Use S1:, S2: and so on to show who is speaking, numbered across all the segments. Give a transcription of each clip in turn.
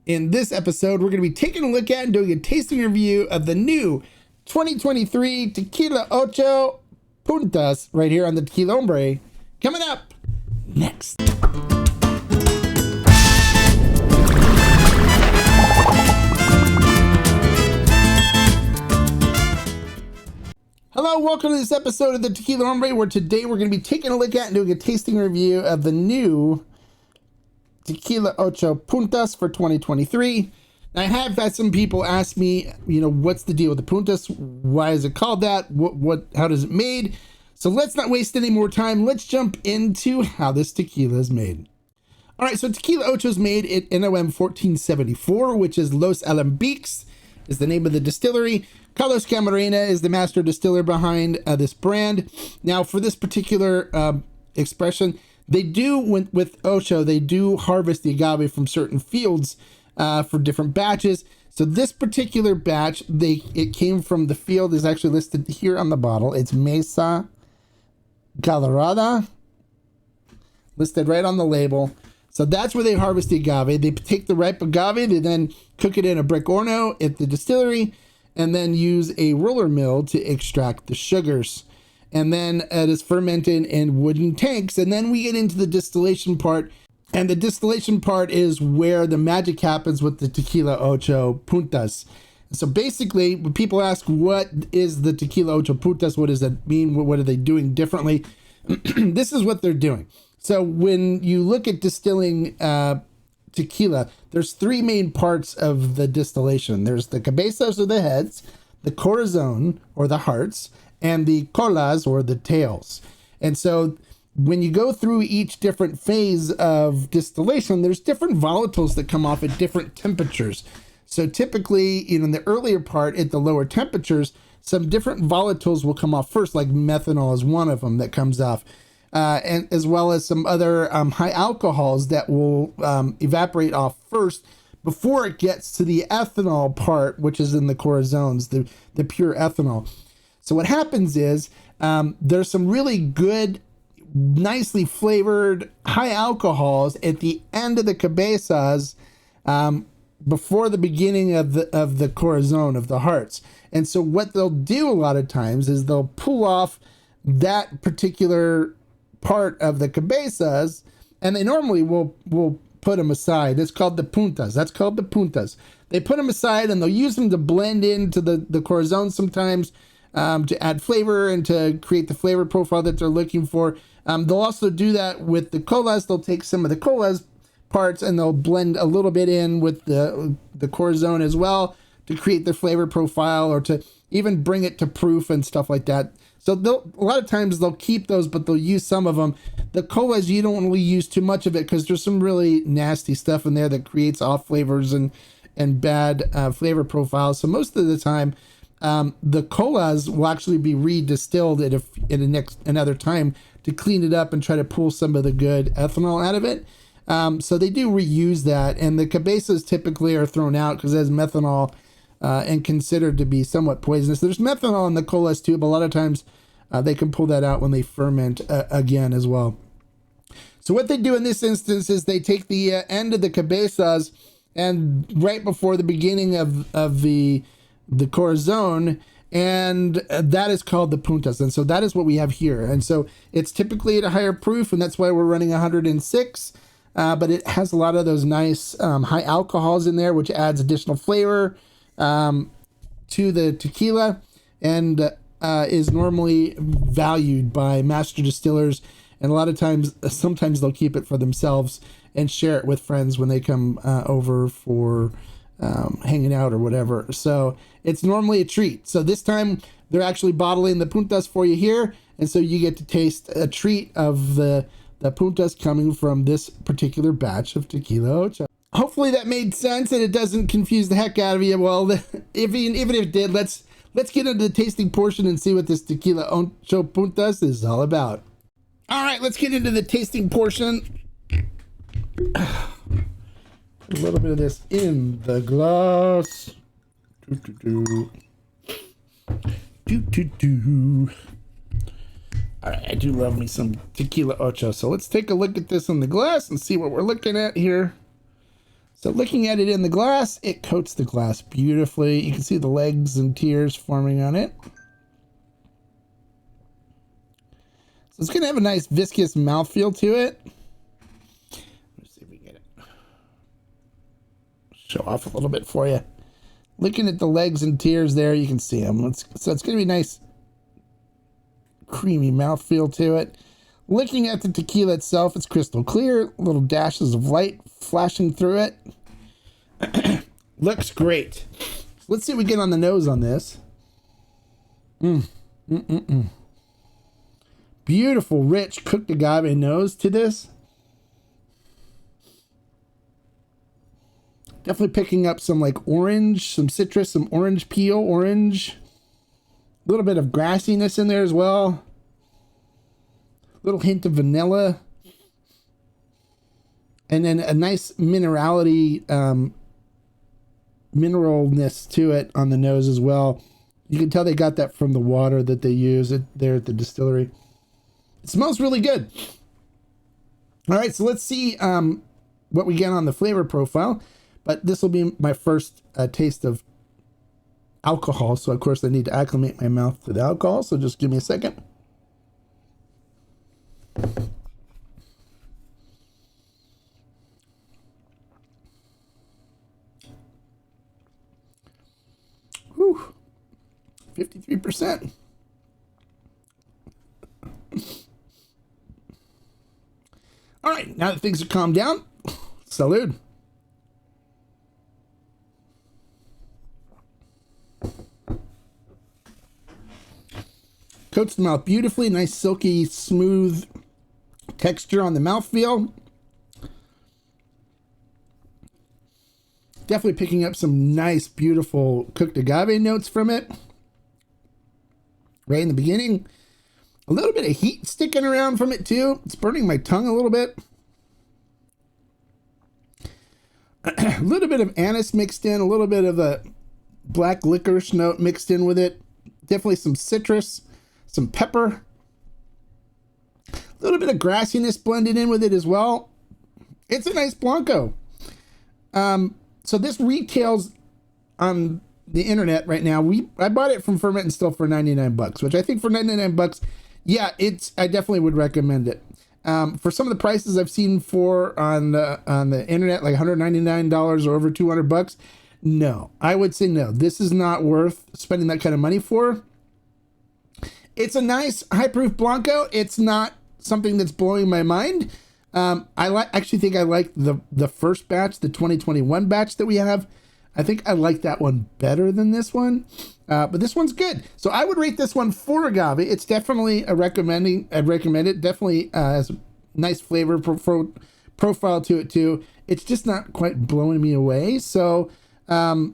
S1: In this episode, we're going to be taking a look at and doing a tasting review of the new 2023 Tequila Ocho Puntas right here on the Tequila Hombre. Coming up next. Hello, welcome to this episode of the Tequila Hombre, where today we're going to be taking a look at and doing a tasting review of the new Tequila Ocho Puntas for 2023. Now, I have had some people ask me, what's the deal with the Puntas? Why is it called that? How does it made? So let's not waste any more time. Let's jump into how this tequila is made. All right, so Tequila Ocho is made at NOM 1474, which is Los Alambiques, is the name of the distillery. Carlos Camarena is the master distiller behind this brand. Now, for this particular expression, they do, with Ocho, they do harvest the agave from certain fields for different batches. So this particular batch, it came from the field, is actually listed here on the bottle. It's Mesa Colorada, listed right on the label. So that's where they harvest the agave. They take the ripe agave, they then cook it in a brick horno at the distillery, and then use a roller mill to extract the sugars. And then it is fermented in wooden tanks. And then we get into the distillation part. And the distillation part is where the magic happens with the Tequila Ocho Puntas. So basically, when people ask, what is the Tequila Ocho Puntas? What does that mean? What are they doing differently? This is what they're doing. So when you look at distilling tequila, there's three main parts of the distillation. There's the cabezas, or the heads, the corazon, or the hearts, and the colas, or the tails. And so when you go through each different phase of distillation, there's different volatiles that come off at different temperatures. So typically, in the earlier part, at the lower temperatures, some different volatiles will come off first, like methanol is one of them that comes off. And as well as some other high alcohols that will evaporate off first before it gets to the ethanol part, which is in the corazons, the pure ethanol. So what happens is there's some really good, nicely flavored high alcohols at the end of the cabezas before the beginning of the corazon, of the hearts. And so what they'll do a lot of times is they'll pull off that particular part of the cabezas, and they normally will put them aside. It's called the puntas. That's called the puntas. They put them aside, and they'll use them to blend into the corazon sometimes, to add flavor and to create the flavor profile that they're looking for. They'll also do that with the colas. They'll take some of the colas parts and they'll blend a little bit in with the corazon as well to create the flavor profile, or to even bring it to proof and stuff like that. So a lot of times they'll keep those, but they'll use some of them. The colas, you don't really use too much of it because there's some really nasty stuff in there that creates off flavors and bad flavor profiles. So most of the time, the colas will actually be redistilled at another time to clean it up and try to pull some of the good ethanol out of it. So they do reuse that, and the cabezas typically are thrown out because it has methanol and considered to be somewhat poisonous. There's methanol in the colas too, but a lot of times they can pull that out when they ferment again as well. So what they do in this instance is they take the end of the cabezas, and right before the beginning of the corazon, and that is called the puntas. And so that is what we have here. And so it's typically at a higher proof, and that's why we're running 106. But it has a lot of those nice high alcohols in there, which adds additional flavor to the tequila, and is normally valued by master distillers. And a lot of times, sometimes they'll keep it for themselves and share it with friends when they come over for hanging out or whatever. So it's normally a treat. So this time they're actually bottling the puntas for you here. And so you get to taste a treat of the puntas coming from this particular batch of Tequila Ocho. Hopefully that made sense and it doesn't confuse the heck out of you. Well, even if it did, let's get into the tasting portion and see what this Tequila Ocho Puntas is all about. All right, let's get into the tasting portion. A little bit of this in the glass. All right, I do love me some Tequila Ocho. So let's take a look at this in the glass and see what we're looking at here. So looking at it in the glass, it coats the glass beautifully. You can see the legs and tiers forming on it. So it's going to have a nice viscous mouthfeel to it. Let's see if we can get it. Show off a little bit for you. Looking at the legs and tiers there, you can see them. So it's going to be nice, creamy mouthfeel to it. Looking at the tequila itself, it's crystal clear. Little dashes of light flashing through it. Looks great. Let's see what we get on the nose on this. Beautiful, rich, cooked agave nose to this. Definitely picking up some like orange, some citrus, some orange peel, orange. A little bit of grassiness in there as well. Little hint of vanilla. And then a nice minerality, mineralness to it on the nose as well. You can tell they got that from the water that they use there at the distillery. It smells really good. All right, so let's see what we get on the flavor profile. But this will be my first taste of alcohol. So, of course, I need to acclimate my mouth to the alcohol. So just give me a second. Whew. 53%. All right, now that things have calmed down, salud. Coats the mouth beautifully, nice silky, smooth texture on the mouthfeel. Definitely picking up some nice, beautiful cooked agave notes from it. Right in the beginning. A little bit of heat sticking around from it too. It's burning my tongue a little bit. A little bit of anise mixed in, a little bit of a black licorice note mixed in with it. Definitely some citrus, some pepper. A little bit of grassiness blended in with it as well. It's a nice Blanco. So this retails on the internet right now. I bought it from Ferment and Still for 99 bucks, which I think for 99 bucks, yeah, I definitely would recommend it. For some of the prices I've seen on the internet, like $199 or over 200 bucks, no, I would say no. This is not worth spending that kind of money for. It's a nice high proof Blanco. It's not something that's blowing my mind. Actually think I like the first batch, the 2021 batch that we have. I think I like that one better than this one. But this one's good. So I would rate this one 4 agave. It's definitely I'd recommend it. Definitely has a nice flavor profile to it too. It's just not quite blowing me away. So that's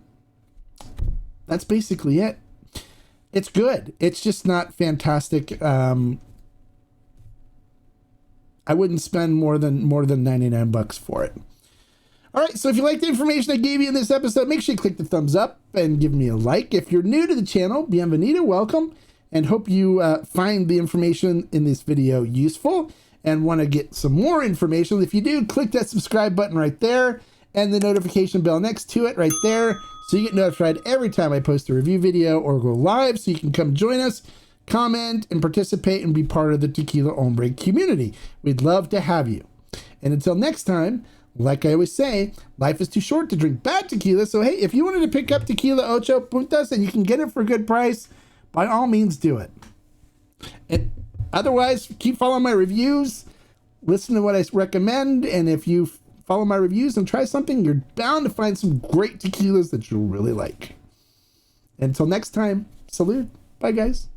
S1: basically it. It's good. It's just not fantastic. I wouldn't spend more than 99 bucks for it. All right, so if you like the information I gave you in this episode, make sure you click the thumbs up and give me a like. If you're new to the channel, bienvenido, welcome, and hope you find the information in this video useful and want to get some more information. If you do, click that subscribe button right there and the notification bell next to it right there so you get notified every time I post a review video or go live, so you can come join us, comment, and participate and be part of the Tequila Hombre community. We'd love to have you. And until next time, like I always say, life is too short to drink bad tequila. So, hey, if you wanted to pick up Tequila Ocho Puntas and you can get it for a good price, by all means, do it. And otherwise, keep following my reviews. Listen to what I recommend. And if you follow my reviews and try something, you're bound to find some great tequilas that you'll really like. Until next time, salute. Bye, guys.